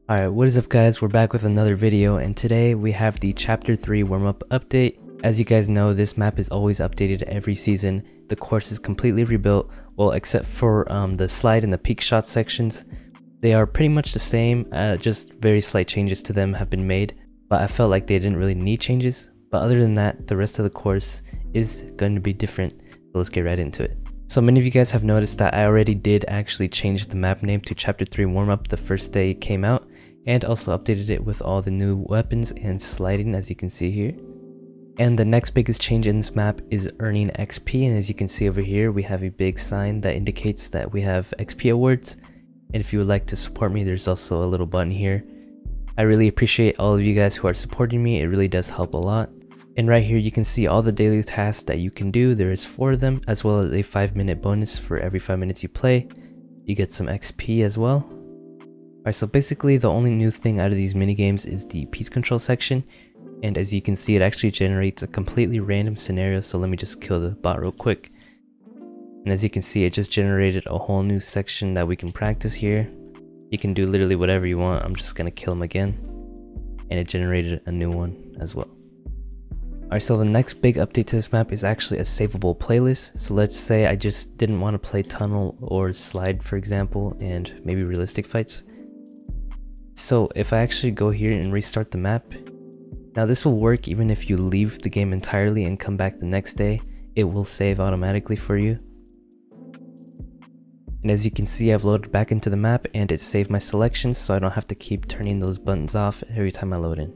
Alright, what is up guys, we're back with another video, and today we have the Chapter 3 warm-up update. As you guys know, this map is always updated every season. The course is completely rebuilt, well except for the slide and the peak shot sections. They are pretty much the same, just very slight changes to them have been made, but I felt like they didn't really need changes. But other than that, the rest of the course is going to be different, so let's get right into it. So many of you guys have noticed that I already did actually change the map name to Chapter 3 warm-up the first day it came out, and also updated it with all the new weapons and sliding, as you can see here. And the next biggest change in this map is earning XP, and as you can see over here we have a big sign that indicates that we have XP awards, and if you would like to support me, there's also a little button here. I really appreciate all of you guys who are supporting me, it really does help a lot. And right here you can see all the daily tasks that you can do. There is 4 of them, as well as a 5-minute bonus for every 5 minutes you play. You get some XP as well. Alright, so basically the only new thing out of these minigames is the piece control section, and as you can see it actually generates a completely random scenario, so let me just kill the bot real quick. And as you can see, it just generated a whole new section that we can practice here. You can do literally whatever you want. I'm just gonna kill him again, and it generated a new one as well. Alright, so the next big update to this map is actually a savable playlist. So let's say I just didn't want to play tunnel or slide, for example, and maybe realistic fights. So if I actually go here and restart the map, now this will work even if you leave the game entirely and come back the next day, it will save automatically for you. And as you can see, I've loaded back into the map and it saved my selections, so I don't have to keep turning those buttons off every time I load in.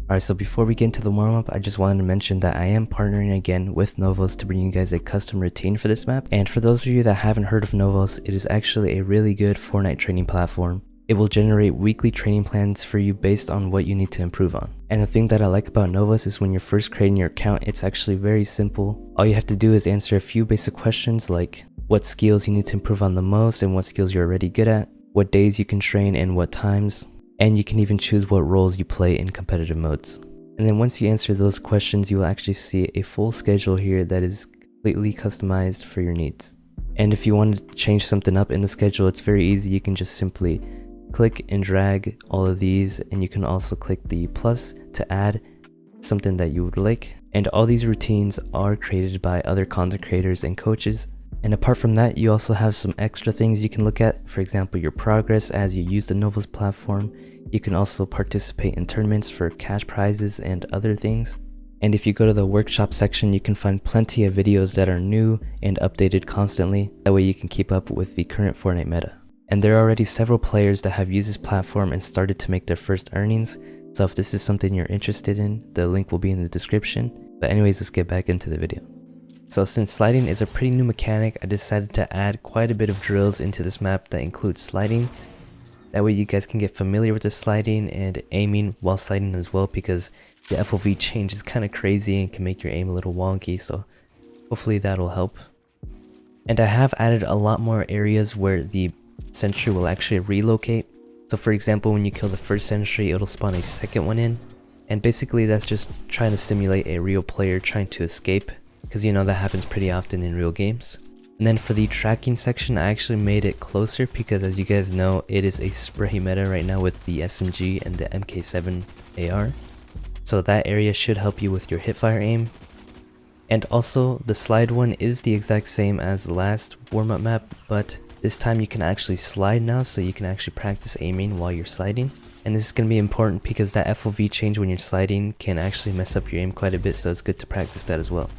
Alright, so before we get into the warm-up, I just wanted to mention that I am partnering again with NOVOS to bring you guys a custom routine for this map. And for those of you that haven't heard of NOVOS, it is actually a really good Fortnite training platform. It will generate weekly training plans for you based on what you need to improve on. And the thing that I like about NOVOS is when you're first creating your account, it's actually very simple. All you have to do is answer a few basic questions like what skills you need to improve on the most and what skills you're already good at, what days you can train and what times, and you can even choose what roles you play in competitive modes. And then once you answer those questions, you will actually see a full schedule here that is completely customized for your needs. And if you want to change something up in the schedule, it's very easy. You can just simply click and drag all of these, and you can also click the plus to add something that you would like. And all these routines are created by other content creators and coaches. And apart from that, you also have some extra things you can look at. For example, your progress as you use the NOVOS platform. You can also participate in tournaments for cash prizes and other things. And if you go to the workshop section, you can find plenty of videos that are new and updated constantly. That way you can keep up with the current Fortnite meta. And there are already several players that have used this platform and started to make their first earnings. So if this is something you're interested in, the link will be in the description. But anyways, let's get back into the video. So since sliding is a pretty new mechanic, I decided to add quite a bit of drills into this map that include sliding. That way you guys can get familiar with the sliding and aiming while sliding as well, because the FOV change is kind of crazy and can make your aim a little wonky, so hopefully that'll help. And I have added a lot more areas where the sentry will actually relocate. So for example, when you kill the first sentry, it'll spawn a second one in, and basically that's just trying to simulate a real player trying to escape, because you know that happens pretty often in real games. And then for the tracking section, I actually made it closer because, as you guys know, it is a spray meta right now with the SMG and the MK7 AR. So that area should help you with your hipfire aim. And also, the slide one is the exact same as the last warm-up map, but this time you can actually slide now, so you can actually practice aiming while you're sliding. And this is going to be important because that FOV change when you're sliding can actually mess up your aim quite a bit, so it's good to practice that as well.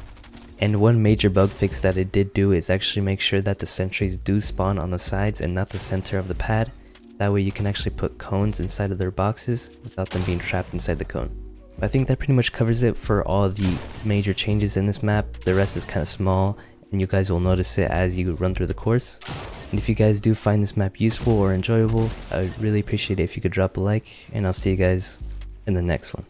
And one major bug fix that it did do is actually make sure that the sentries do spawn on the sides and not the center of the pad. That way you can actually put cones inside of their boxes without them being trapped inside the cone. I think that pretty much covers it for all the major changes in this map. The rest is kind of small, and you guys will notice it as you run through the course. And if you guys do find this map useful or enjoyable, I would really appreciate it if you could drop a like, and I'll see you guys in the next one.